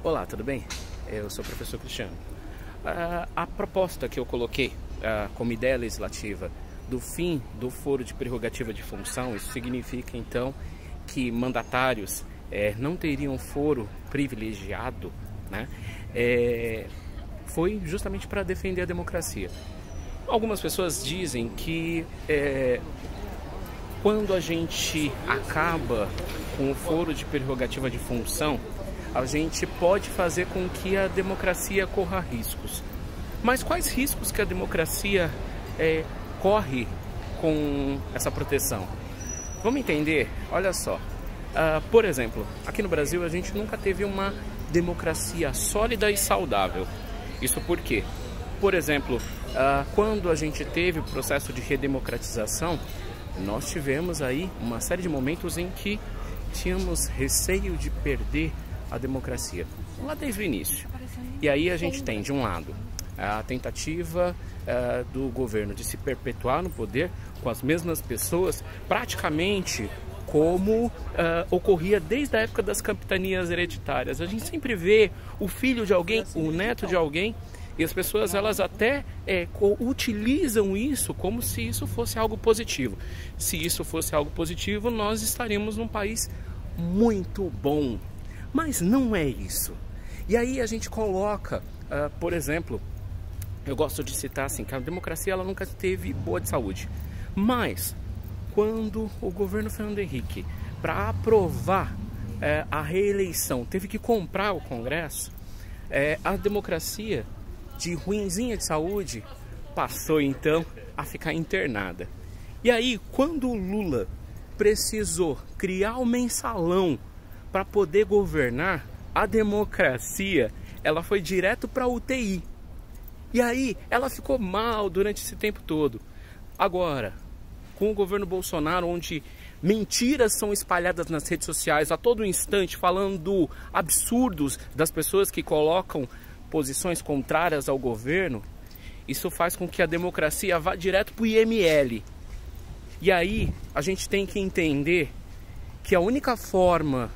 Olá, tudo bem? Eu sou o professor Cristiano. A proposta que eu coloquei como ideia legislativa do fim do foro de prerrogativa de função, isso significa então que mandatários não teriam foro privilegiado, né? Foi justamente para defender a democracia. Algumas pessoas dizem que quando a gente acaba com o foro de prerrogativa de função, a gente pode fazer com que a democracia corra riscos. Mas quais riscos que a democracia corre com essa proteção? Vamos entender? Olha só. Por exemplo, aqui no Brasil a gente nunca teve uma democracia sólida e saudável. Isso por quê? Por exemplo, quando a gente teve o processo de redemocratização, nós tivemos aí uma série de momentos em que tínhamos receio de perder a democracia, lá desde o início. E aí a gente tem, de um lado, a tentativa do governo de se perpetuar no poder com as mesmas pessoas, praticamente como ocorria desde a época das capitanias hereditárias. A gente sempre vê o filho de alguém, o neto de alguém, e as pessoas elas até utilizam isso como se isso fosse algo positivo. Se isso fosse algo positivo, nós estaríamos num país muito bom. Mas não é isso. E aí a gente coloca, por exemplo, eu gosto de citar assim, que a democracia ela nunca teve boa de saúde. Mas quando o governo Fernando Henrique, para aprovar a reeleição, teve que comprar o Congresso, a democracia de ruinzinha de saúde passou então a ficar internada. E aí, quando o Lula precisou criar o mensalão para poder governar, a democracia ela foi direto para a UTI. E aí ela ficou mal durante esse tempo todo. Agora, com o governo Bolsonaro, onde mentiras são espalhadas nas redes sociais a todo instante, falando absurdos das pessoas que colocam posições contrárias ao governo, isso faz com que a democracia vá direto para o IML. E aí a gente tem que entender que a única forma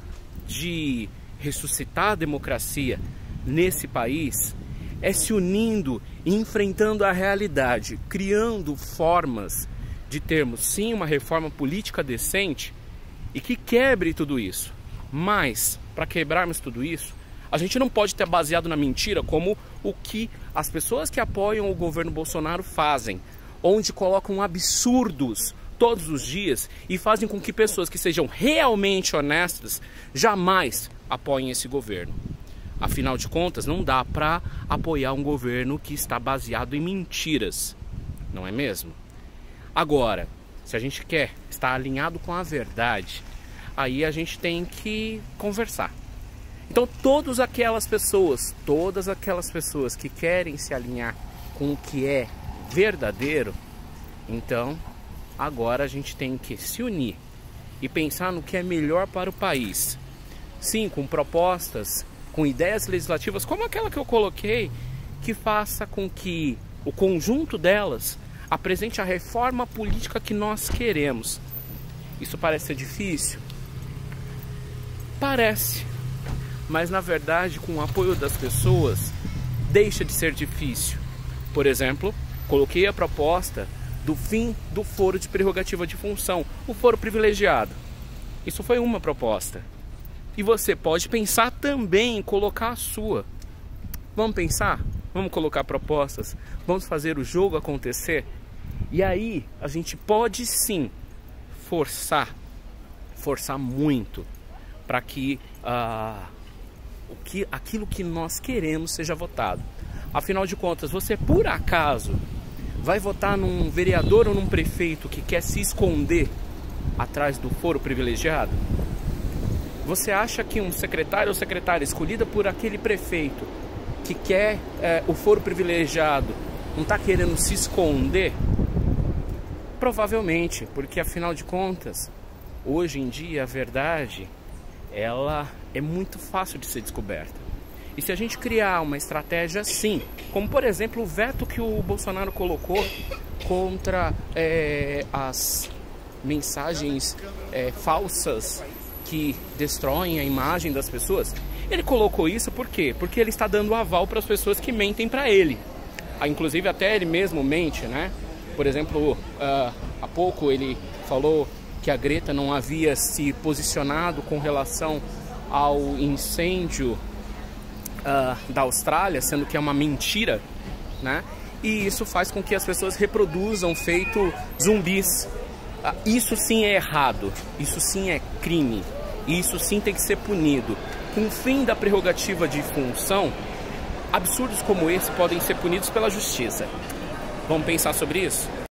de ressuscitar a democracia nesse país é se unindo e enfrentando a realidade, criando formas de termos sim uma reforma política decente e que quebre tudo isso. Mas para quebrarmos tudo isso, a gente não pode ter baseado na mentira como o que as pessoas que apoiam o governo Bolsonaro fazem, onde colocam absurdos todos os dias e fazem com que pessoas que sejam realmente honestas jamais apoiem esse governo. Afinal de contas, não dá para apoiar um governo que está baseado em mentiras, não é mesmo? Agora, se a gente quer estar alinhado com a verdade, aí a gente tem que conversar. Então todas aquelas pessoas que querem se alinhar com o que é verdadeiro, então agora a gente tem que se unir e pensar no que é melhor para o país. Sim, com propostas, com ideias legislativas, como aquela que eu coloquei, que faça com que o conjunto delas apresente a reforma política que nós queremos. Isso parece ser difícil? Parece. Mas na verdade, com o apoio das pessoas, deixa de ser difícil. Por exemplo, coloquei a proposta do fim do foro de prerrogativa de função, o foro privilegiado. Isso foi uma proposta. E você pode pensar também em colocar a sua. Vamos pensar? Vamos colocar propostas? Vamos fazer o jogo acontecer? E aí a gente pode sim forçar muito para que aquilo que nós queremos seja votado. Afinal de contas, você por acaso vai votar num vereador ou num prefeito que quer se esconder atrás do foro privilegiado? Você acha que um secretário ou secretária escolhida por aquele prefeito que quer o foro privilegiado não está querendo se esconder? Provavelmente, porque afinal de contas, hoje em dia a verdade ela é muito fácil de ser descoberta. E se a gente criar uma estratégia assim, como por exemplo o veto que o Bolsonaro colocou contra as mensagens falsas que destroem a imagem das pessoas, Ele colocou isso por quê? Porque ele está dando aval para as pessoas que mentem para ele. Inclusive até ele mesmo mente, né? Por exemplo, há pouco ele falou que a Greta não havia se posicionado com relação ao incêndio da Austrália, sendo que é uma mentira, né? E isso faz com que as pessoas reproduzam feito zumbis. Isso sim é errado, isso sim é crime, isso sim tem que ser punido. Com o fim da prerrogativa de função, absurdos como esse podem ser punidos pela justiça. Vamos pensar sobre isso?